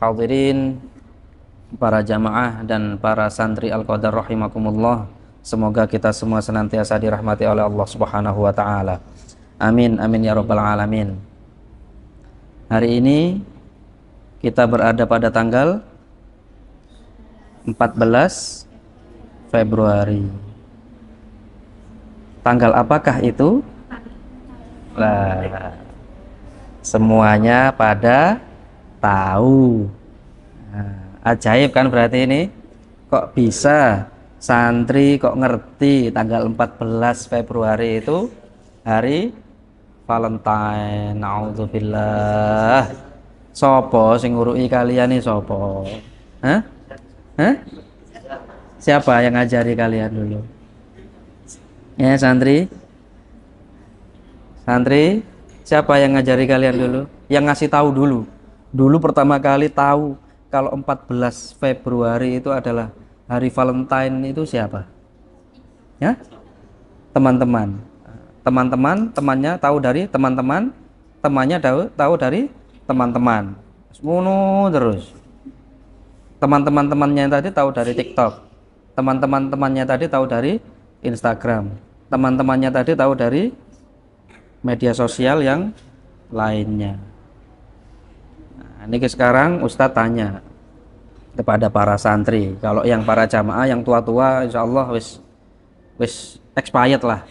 Hadirin para jamaah dan para santri Al-Qadar rahimakumullah. Semoga kita semua senantiasa dirahmati oleh Allah Subhanahu wa taala. Amin amin ya rabbal alamin. Hari ini kita berada pada tanggal 14 Februari. Tanggal apakah itu? Lah, semuanya pada tahu. Nah, ajaib kan berarti ini. Kok bisa santri kok ngerti tanggal 14 Februari itu hari Valentine. Naudzubillah. Sopo sing nguruki kalian nih sopo? Hah? Hah? Siapa yang ngajari kalian dulu? Ya, santri? Santri? Siapa yang ngajari kalian dulu? Yang ngasih tahu dulu. Dulu pertama kali tahu kalau 14 Februari itu adalah hari Valentine itu siapa? Ya? Teman-teman. Teman-teman, temannya tahu dari teman-teman, temannya tahu dari teman-teman. Ngono terus. Teman-teman-temannya tadi tahu dari TikTok. Teman-teman-temannya tadi tahu dari Instagram. Teman-temannya tadi tahu dari media sosial yang lainnya. Nah, ini sekarang Ustadz tanya kepada para santri. Kalau yang para jamaah yang tua-tua insya Allah wis expired lah.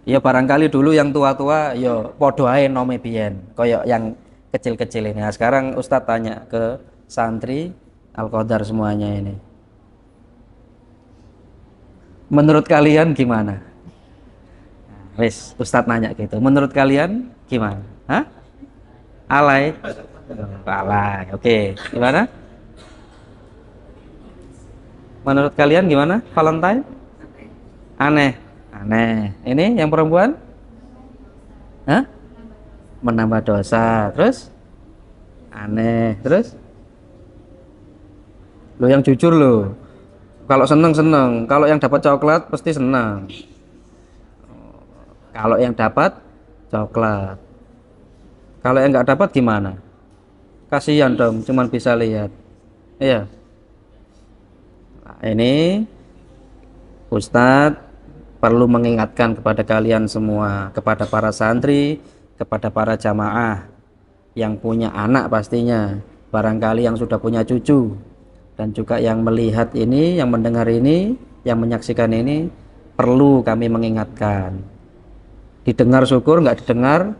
Ya barangkali dulu yang tua-tua ya podo ae nome biyen, koyok yang kecil-kecil ini. Nah, sekarang Ustadz tanya ke santri Al-Qadar semuanya ini. Menurut kalian gimana? Wis, Ustadz nanya gitu. Menurut kalian gimana? Hah? Alay? Alay. Oke. Gimana? Menurut kalian gimana? Valentine? Aneh. Aneh. Ini yang perempuan? Hah? Menambah dosa. Terus? Aneh. Terus? Lo yang jujur lo. Kalau seneng, kalau yang dapat coklat pasti senang. Kalau yang dapat coklat, kalau yang nggak dapat gimana? Kasihan dong, cuman bisa lihat. Iya. Nah, ini Ustadz perlu mengingatkan kepada kalian semua, kepada para santri, kepada para jamaah yang punya anak pastinya, barangkali yang sudah punya cucu. Dan juga yang melihat ini, yang mendengar ini, yang menyaksikan ini, perlu kami mengingatkan. Didengar syukur, nggak didengar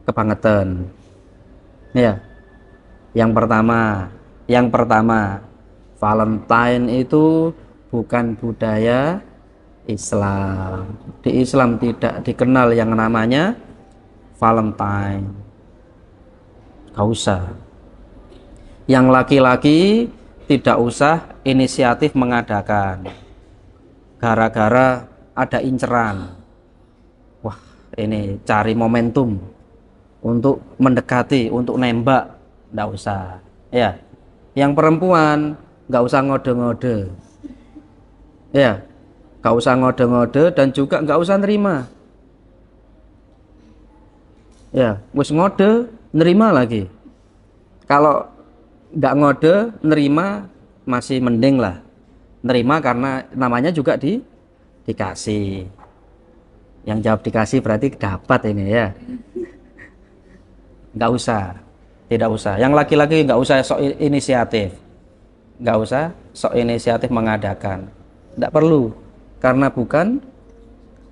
kebangetan. Ya. Yang pertama, Valentine itu bukan budaya Islam. Di Islam tidak dikenal yang namanya Valentine. Gak usah. Yang laki-laki tidak usah inisiatif mengadakan gara-gara ada inceran. Wah, ini cari momentum untuk mendekati, untuk nembak, nggak usah. Ya, yang perempuan nggak usah ngode-ngode. Ya, nggak usah ngode-ngode dan juga nggak usah nerima. Ya, wis ngode, nerima lagi. Kalau nggak ngode, nerima masih mending lah. Nerima karena namanya juga dikasih. Yang jawab dikasih berarti dapat ini ya. Nggak usah, tidak usah. Yang laki-laki nggak usah sok inisiatif, nggak usah sok inisiatif mengadakan. Nggak perlu, karena bukan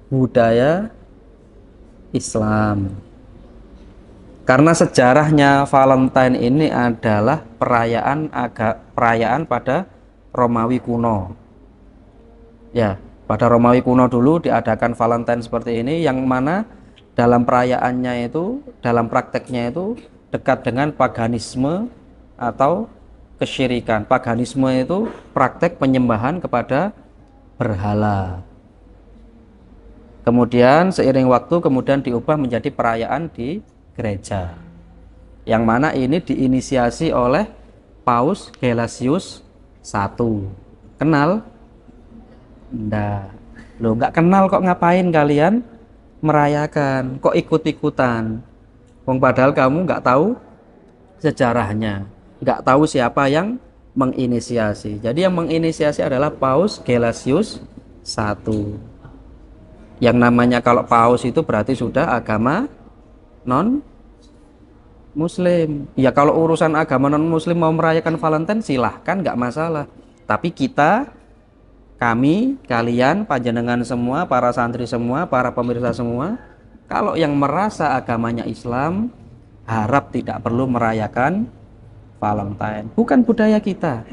budaya Islam. Karena sejarahnya Valentine ini adalah perayaan pada Romawi kuno. Ya, pada Romawi kuno dulu diadakan Valentine seperti ini, yang mana dalam perayaannya itu, dalam prakteknya itu dekat dengan paganisme atau kesyirikan. Paganisme itu praktek penyembahan kepada berhala. Kemudian seiring waktu kemudian diubah menjadi perayaan di gereja, yang mana ini diinisiasi oleh Paus Gelasius I. Kenal? Nggak. Loh, nggak kenal kok ngapain kalian merayakan? Kok ikut-ikutan? Wong padahal kamu nggak tahu sejarahnya. nggak tahu siapa yang menginisiasi. Jadi yang menginisiasi adalah Paus Gelasius I. Yang namanya kalau paus itu berarti sudah agama non Muslim. Ya kalau urusan agama non Muslim mau merayakan Valentine silahkan, nggak masalah. Tapi kita, kami, kalian, panjenengan semua, para santri semua, para pemirsa semua, kalau yang merasa agamanya Islam, harap tidak perlu merayakan Valentine. Bukan budaya kita.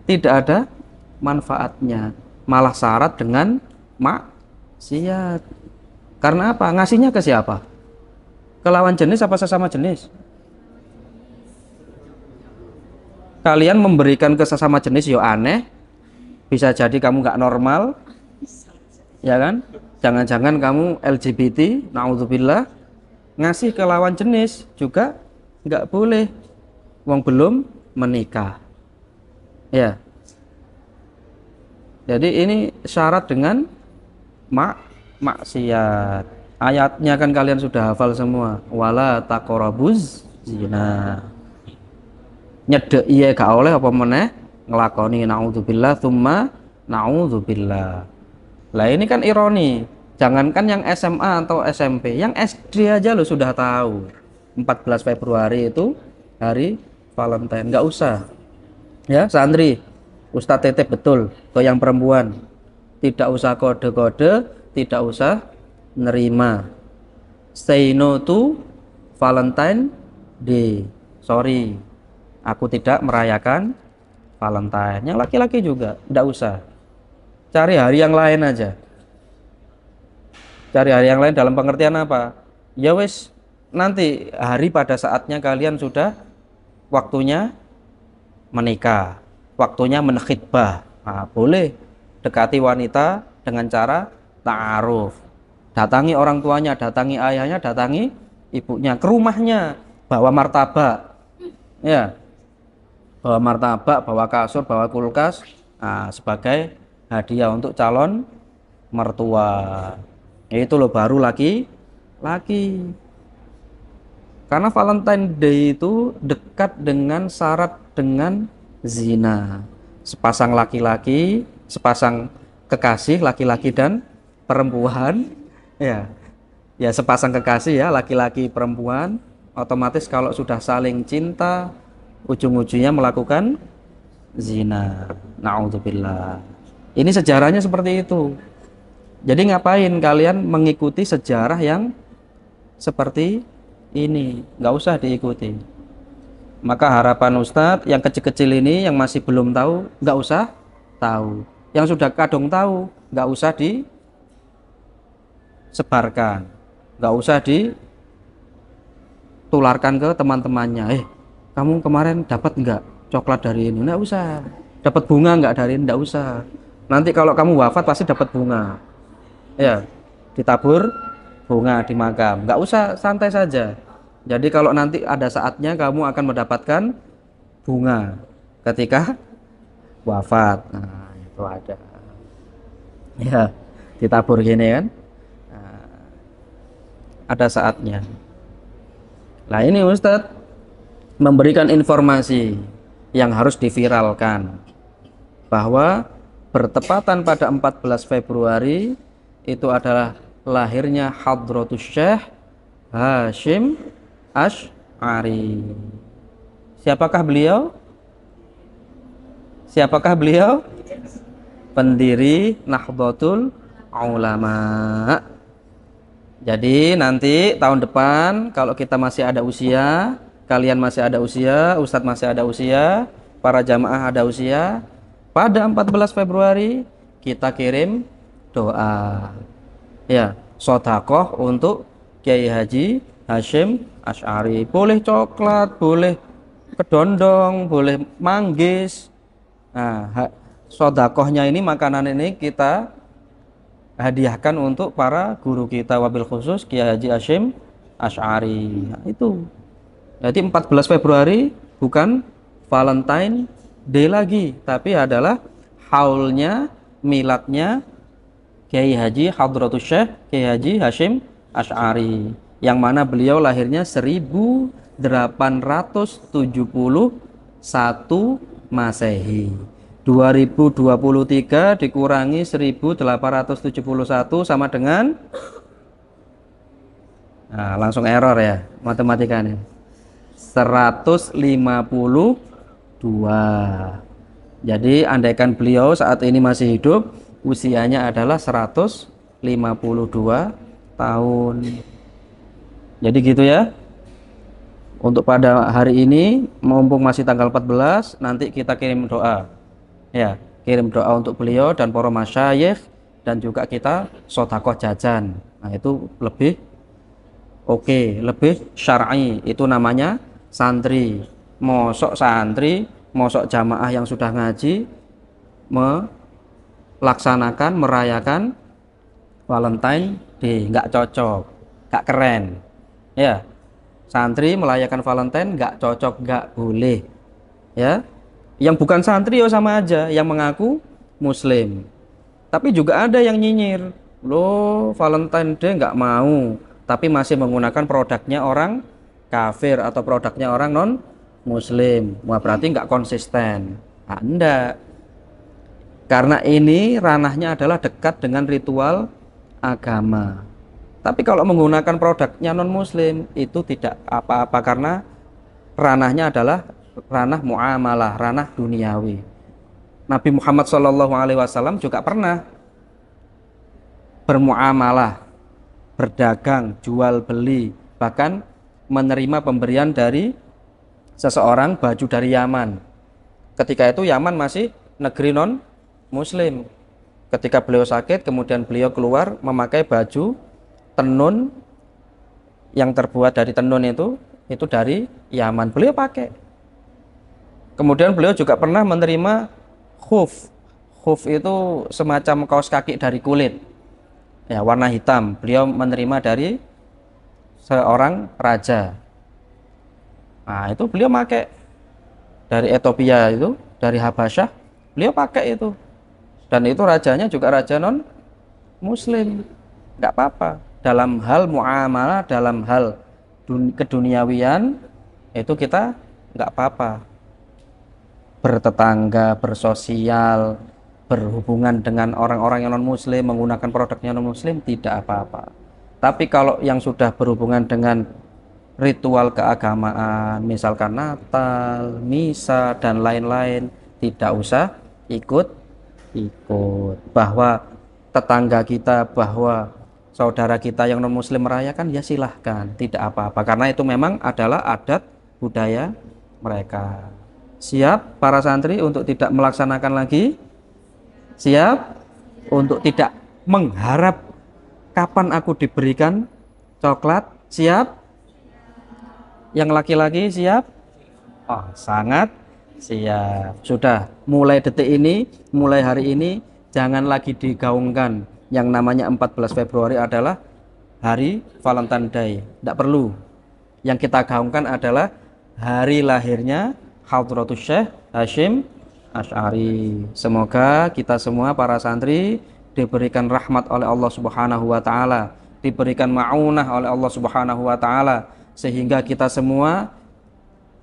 Tidak ada manfaatnya. Malah syarat dengan maksiat. Karena apa? Ngasihnya ke siapa? Ke lawan jenis apa sesama jenis? Kalian memberikan ke sesama jenis yo aneh, bisa jadi kamu nggak normal, ya kan? Jangan-jangan kamu LGBT, naudzubillah. Ngasih ke lawan jenis juga nggak boleh, wong belum menikah, ya. Jadi ini syarat dengan maksiat. Ayatnya kan kalian sudah hafal semua. Wala taqrabuz zina. Nyedek iya gak oleh apa meneh ngelakoni naudzubillah tsumma naudzubillah. Lah ini kan ironi. Jangankan yang SMA atau SMP, yang SD aja lo sudah tahu 14 Februari itu hari Valentine. Nggak usah ya santri, Ustadz titip betul ke yang perempuan, tidak usah kode-kode, tidak usah nerima. Say no to Valentine Day. Sorry, aku tidak merayakan Valentine. Yang laki-laki juga tidak usah. Cari hari yang lain aja. Cari hari yang lain dalam pengertian apa? Ya wes, nanti hari pada saatnya kalian sudah waktunya menikah, waktunya menkhitbah. Nah, boleh dekati wanita dengan cara ta'aruf. Datangi orang tuanya, datangi ayahnya, datangi ibunya, ke rumahnya, bawa martabak. Ya. Bawa martabak, bawa kasur, bawa kulkas, nah, sebagai hadiah untuk calon mertua. Itu loh baru laki. Karena Valentine Day itu dekat dengan syarat dengan zina. Sepasang laki-laki, sepasang kekasih laki-laki dan perempuan, ya. Ya sepasang kekasih ya, laki-laki perempuan, otomatis kalau sudah saling cinta, ujung-ujungnya melakukan zina. Na'udzubillah. Ini sejarahnya seperti itu. Jadi ngapain kalian mengikuti sejarah yang seperti ini? Nggak usah diikuti. Maka harapan Ustadz yang kecil-kecil ini yang masih belum tahu, nggak usah tahu. Yang sudah kadung tahu, nggak usah disebarkan, nggak usah ditularkan ke teman-temannya. Kamu kemarin dapat nggak coklat dari ini? Nggak usah. Dapat bunga nggak dari ini? Nggak usah. Nanti kalau kamu wafat pasti dapat bunga. Ya, ditabur bunga di makam. Nggak usah, santai saja. Jadi kalau nanti ada saatnya kamu akan mendapatkan bunga ketika wafat. Nah, itu ada. Ya, ditabur gini kan. Nah, ada saatnya. Nah, ini Ustadz memberikan informasi yang harus diviralkan bahwa bertepatan pada 14 Februari itu adalah lahirnya Hadratus Syekh Hasyim Asy'ari. Siapakah beliau? Siapakah beliau? Pendiri Nahdlatul Ulama. Jadi nanti tahun depan kalau kita masih ada usia, kalian masih ada usia, Ustadz masih ada usia, para jamaah ada usia, pada 14 Februari kita kirim doa, ya, sedekah untuk Kiai Haji Hasyim Asy'ari. Boleh coklat, boleh kedondong, boleh manggis. Nah, sedekahnya ini, makanan ini kita hadiahkan untuk para guru kita, wabil khusus Kiai Haji Hasyim Asy'ari. Nah, itu. Jadi 14 Februari bukan Valentine Day lagi, tapi adalah haulnya, miladnya Kiai Haji Hadratus Syekh Kiai Haji Hasyim Asy'ari, yang mana beliau lahirnya 1871 Masehi. 2023 dikurangi 1871 sama dengan, nah, langsung error ya matematikanya, 152. Jadi andaikan beliau saat ini masih hidup, usianya adalah 152 tahun. Jadi gitu ya. Untuk pada hari ini, mumpung masih tanggal 14, nanti kita kirim doa. Ya, kirim doa untuk beliau dan para masyayikh, dan juga kita sedekah jajan. Nah, itu lebih oke, lebih syar'i. Itu namanya santri. Mosok jamaah yang sudah ngaji melaksanakan, merayakan Valentine Day, nggak cocok, nggak keren. Ya, santri merayakan Valentine nggak cocok, nggak boleh. Ya, yang bukan santri ya sama aja, yang mengaku muslim. Tapi juga ada yang nyinyir, loh Valentine Day nggak mau, tapi masih menggunakan produknya orang kafir atau produknya orang non muslim. Wah, berarti nggak konsisten. Nah, enggak. Karena ini ranahnya adalah dekat dengan ritual agama. Tapi kalau menggunakan produknya non muslim itu tidak apa-apa, karena ranahnya adalah ranah muamalah, ranah duniawi. Nabi Muhammad SAW juga pernah bermuamalah, berdagang, jual beli, bahkan menerima pemberian dari seseorang baju dari Yaman. Ketika itu Yaman masih negeri non muslim. Ketika beliau sakit, kemudian beliau keluar memakai baju tenun yang terbuat dari tenun, itu dari Yaman, beliau pakai. Kemudian beliau juga pernah menerima khuf. Khuf itu semacam kaos kaki dari kulit ya, warna hitam. Beliau menerima dari seorang raja. Nah, itu beliau pakai dari Ethiopia, itu dari Habasyah, beliau pakai itu. Dan itu rajanya juga raja non muslim, nggak apa-apa. Dalam hal muamalah, dalam hal keduniawian, itu kita nggak apa-apa. Bertetangga, bersosial, berhubungan dengan orang-orang yang non muslim, menggunakan produknya non muslim, tidak apa-apa. Tapi kalau yang sudah berhubungan dengan ritual keagamaan, misalkan Natal, misa, dan lain-lain, tidak usah ikut. Bahwa tetangga kita, bahwa saudara kita yang non muslim merayakan, ya silahkan, tidak apa-apa, karena itu memang adalah adat budaya mereka. Siap para santri untuk tidak melaksanakan lagi? Siap untuk tidak mengharap kapan aku diberikan coklat? Siap? Yang laki-laki siap? Oh, sangat siap. Sudah, mulai detik ini, mulai hari ini, jangan lagi digaungkan yang namanya 14 Februari adalah hari Valentine Day. Tidak perlu. Yang kita gaungkan adalah hari lahirnya Hadratus Syekh Hasyim Asy'ari. Semoga kita semua para santri diberikan rahmat oleh Allah Subhanahu wa taala, diberikan maunah oleh Allah Subhanahu wa taala, sehingga kita semua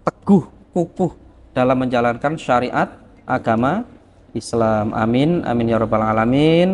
teguh kukuh dalam menjalankan syariat agama Islam. Amin amin ya rabbal alamin.